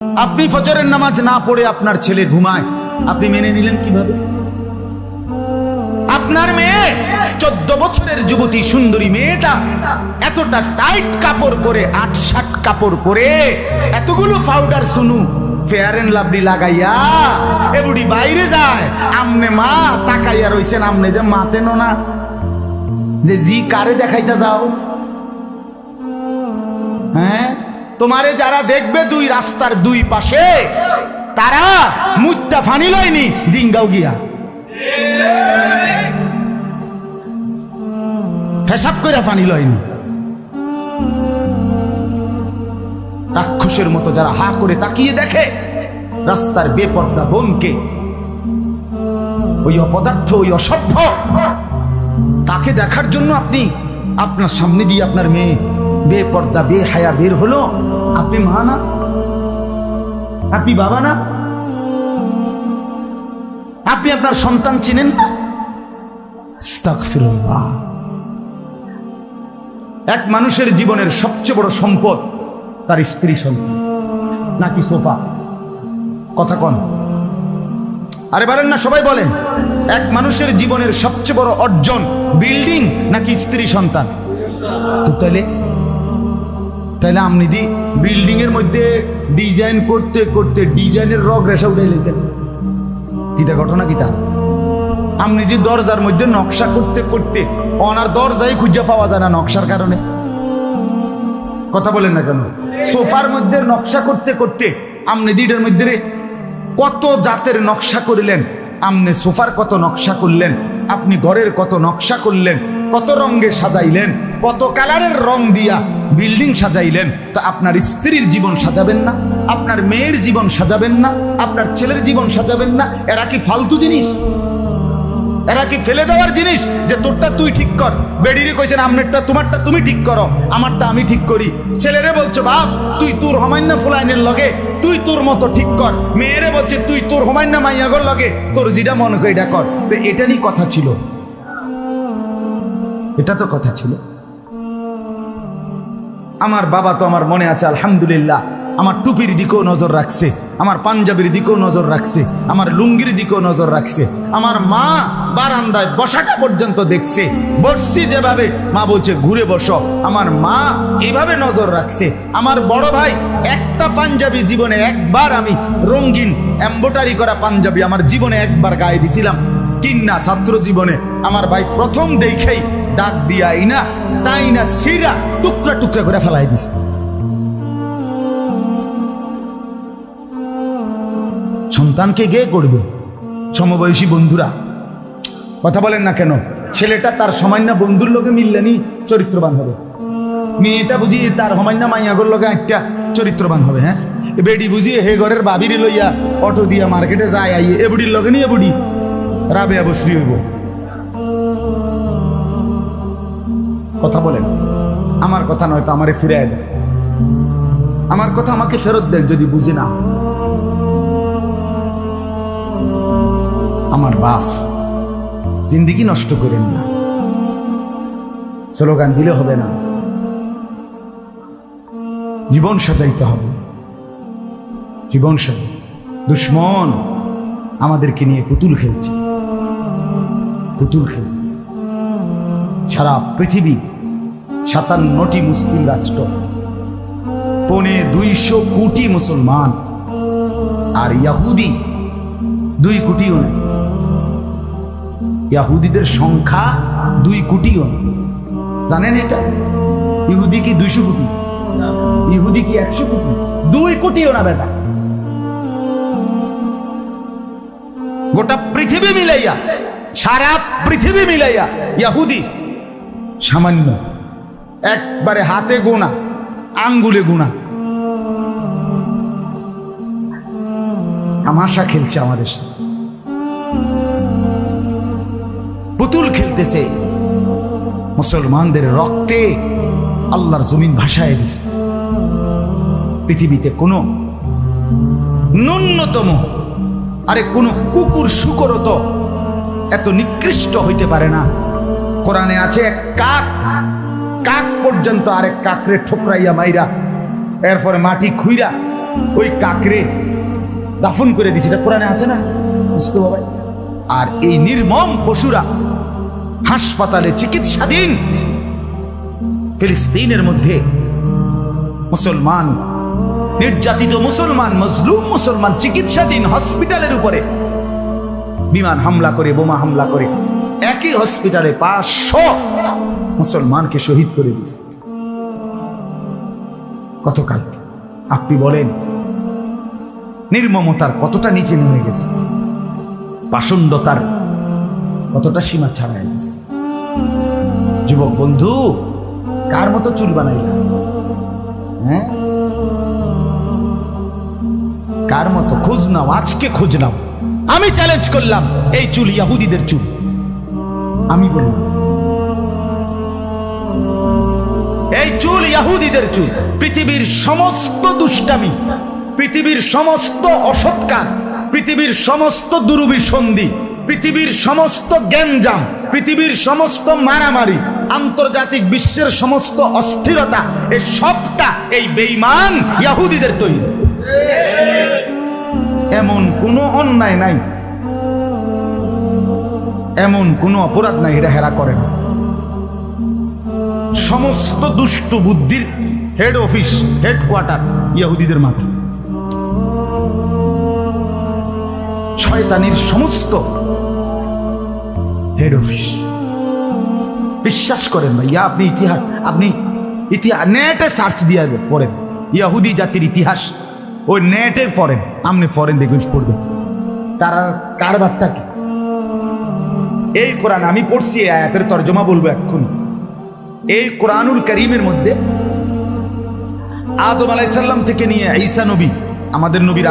আপনি ফজরের নামাজ না পড়ে আপনার ছেলে ঘুমায়, আপনি মেনে নিলেন কিভাবে? আপনার মেয়ে 14 বছরের যুবতী সুন্দরী মেয়েটা এতটা টাইট কাপড় পরে, 8-7 কাপড় পরে, এতগুলো পাউডার সুনু ফেয়ার এন্ড লাভলি লাগাইয়া এ বুড়ি বাইরে যায়, আমনে মা তাকাইয়া রইছেন, আমনে যে মাতেন না যে জি কারে দেখাইতে যাও? হ্যাঁ, তোমারে যারা দেখবে দুই রাস্তার দুই পাশে, তারা মুত্তা ফানি লয়নি জিঙ্গাও গিয়া ফেসাব কইরা ফানি লয়নি। রাক্ষসের মতো যারা হা করে তাকিয়ে দেখে রাস্তার বেপর্দা বোনকে, ওই অপদার্থ, ওই অসভ্য, তাকে দেখার জন্য আপনি আপনার সামনে দিয়ে আপনার মেয়ে বেপর্দা বেহায়া বের হলো, আপনি মা না? আপনি বাবা না? আপনি আপনার সন্তান চিনেন না? আস্তাগফিরুল্লাহ। এক মানুষের জীবনের সবচেয়ে বড় সম্পদ তার স্ত্রী সন্তান নাকি সোফা? কথা কন, আরে বলেন না, সবাই বলেন। এক মানুষের জীবনের সবচেয়ে বড় অর্জন বিল্ডিং নাকি স্ত্রী সন্তান? তো তাইলে আপনি দি বিল্ডিং এর মধ্যে ডিজাইন করতে করতে ডিজাইনের রগ রেশা উঠে গেছেন, কিতা ঘটনা কিতা? আপনি যে দরজার মধ্যে নকশা করতে করতে ওনার দরজাই খুঁজে পাওয়া যায় না নকশার কারণে। কথা বলেন না কেন? সোফার মধ্যে নকশা করতে করতে আপনি দিটার মধ্যে কত জাতের নকশা করলেন, আপনি সোফার কত নকশা করলেন, আপনি ঘরের কত নকশা করলেন, কত রঙে সাজাইলেন, কত কালারের রং দিয়া বিল্ডিং সাজাইলেন। তো আপনার স্ত্রীর জীবন সাজাবেন না? আপনার মেয়ের জীবন সাজাবেন না? আপনার ছেলের জীবন সাজাবেন না? এরা কি ফালতু জিনিস? এরা কি ফেলে দেওয়ার জিনিস যে তোরটা তুই ঠিক কর? বেডিরে কইছেন আমনেরটা তোমারটা তুমি ঠিক করো, আমারটা আমি ঠিক করি। ছেলেরে বলছো বাপ তুই তোর হমান্য ফুলাইনের লগে তুই তোর মতো ঠিক কর, মেয়েরে বলছে তুই তোর হমান্য মাইয়াগর লগে তোর যেটা মনে করে এটা কর। তো এটা নিয়ে কথা ছিল, এটা তো কথা ছিল। আমার বাবা তো আমার মনে আছে আলহামদুলিল্লাহ আমার টুপির দিকেও নজর রাখছে, আমার পাঞ্জাবির দিকেও নজর রাখছে, আমার লুঙ্গির দিকেও নজর রাখছে। আমার মা বারান্দায় বসাটা পর্যন্ত দেখছে, বসছি যেভাবে মা বলছে ঘুরে বসো, আমার মা এইভাবে নজর রাখছে। আমার বড় ভাই একটা পাঞ্জাবি জীবনে একবার, আমি রঙিন এমব্রয়ডারি করা পাঞ্জাবি আমার জীবনে একবার গায়ে দিছিলাম কিন্না ছাত্র জীবনে। আমার ভাই প্রথম দেখেই ডাক দিয়া ইনা টাইনা সিরা টুকরা টুকরা করে ফেলাই দিছে। সন্তানকে গে করবে সমবয়সী বন্ধুরা? কথা বলেন না কেন? ছেলেটা তার সামান্য বন্ধুর লোকে মিললেনি চরিত্রবান হবে, মেয়েটা বুঝিয়ে তার সামান্য মাইয়াগর লোকে একটা চরিত্রবান হবে। হ্যাঁ, বেডি বুঝিয়ে হে ঘরের বাবিরি লইয়া অটো দিয়া মার্কেটে যায় আইয়ে এ বুড়ির লগে নিয়ে বুড়ি রাবে অবশ্রী হইব। কথা বলেন, আমার কথা নয় তো আমারে ফিরাই দেয়, আমার কথা আমাকে ফেরত দেয় যদি বুঝে না। আমার বাপ জিন্দিগি নষ্ট করেন না, স্লোগান দিলে হবে না, জীবন সাজাইতে হবে। জীবন সাজাই, দুশ্মন আমাদেরকে নিয়ে পুতুল খেলছে, পুতুল খেলছে। সারা পৃথিবী 57টি মুসলিম রাষ্ট্র, 250 কোটি মুসলমান, আর ইহুদি 2 কোটিও নেই। ইহুদিদের সংখ্যা 2 কোটিও নেই, জানেন এটা? ইহুদি কি 200 কোটি? ইহুদি কি 100 কোটি? 2 কোটিও না বেটা। গোটা পৃথিবী মিলাইয়া, সারা পৃথিবী মিলাইয়া ইহুদি সামান্য, একবারে হাতে গোনা, আঙ্গুলে গোনা। তামাশা খেলছে আমাদের সাথে, পুতুল খেলতেছে। মুসলমানদের রক্তে আল্লাহর জমিন ভাসায় দিছে। পৃথিবীতে কোনো ন্যূনতম, আরে কোনো কুকুর শুকরও তো এত নিকৃষ্ট হইতে পারে না। কোরআনে আছে এক কাক, কাক পর্যন্ত আরেক কাকরে ঠোকরাইয়া মাইরা এরপরে মাটি খুইরা ওই কাকরে দাফন করে দিছে, এটা কোরআনে আছে না বুঝতে বাবা। আর এই নির্মম পশুরা হাসপাতালে চিকিৎসাধীন ফিলিস্তিনের মধ্যে মুসলমান, নির্যাতিত মুসলমান, মজলুম মুসলমান চিকিৎসাধীন হসপিটালের উপরে বিমান হামলা করে, বোমা হামলা করে একই হসপিটালে 500 মুসলমানকে শহীদ করে দিয়েছে গতকাল। আপনি বলেন নির্মমতার কতটা নিচে নেমে গেছে, পাষণ্ডতার কতটা সীমা ছাড়াই গেছে। যুবক বন্ধু, কার মতো চুল বানাইলা? হ্যাঁ, কার মতো? খোঁজ নাও, আজকে খোঁজ নাও। আমি চ্যালেঞ্জ করলাম, এই চুল ইহুদিদের চুল। আমি বললাম এই চুল ইহুদিদের চুল। পৃথিবীর সমস্ত দুষ্টামি, পৃথিবীর সমস্ত অসৎ কাজ, পৃথিবীর সমস্ত দুর্বিসন্ধি, পৃথিবীর সমস্ত গ্যাঞ্জাম, পৃথিবীর সমস্ত মারামারি, আন্তর্জাতিক বিশ্বের সমস্ত অস্থিরতা, এই সবটা এই বেঈমান ইহুদিদের তৈরি। এমন কোনো অন্যায় নাই, এমন কোনো অপরাধ নাই এটা হেরা করে না। সমস্ত দুষ্ট বুদ্ধির হেড অফিস, হেডকোয়ার্টার ইহুদিদের মাঠে। শয়তানির সমস্ত হেড অফিস। বিশ্বাস করেন ভাইয়া, আপনি ইতিহাস, আপনি ইতিহাস নেটে সার্চ দিয়ে পড়েন, ইহুদি জাতির ইতিহাস ওই নেটে পড়েন, আপনি পড়েন দেখবেন, পড়বেন তারা কারবারটা কি। এই কোরআন আমি পড়ছি, এই আয়াতের তর্জমা বলবো এখন। এই কোরআনুল কারীমের মধ্যে আদম আলাইহিস সালাম থেকে নিয়ে ঈসা নবী, আমাদের নবীর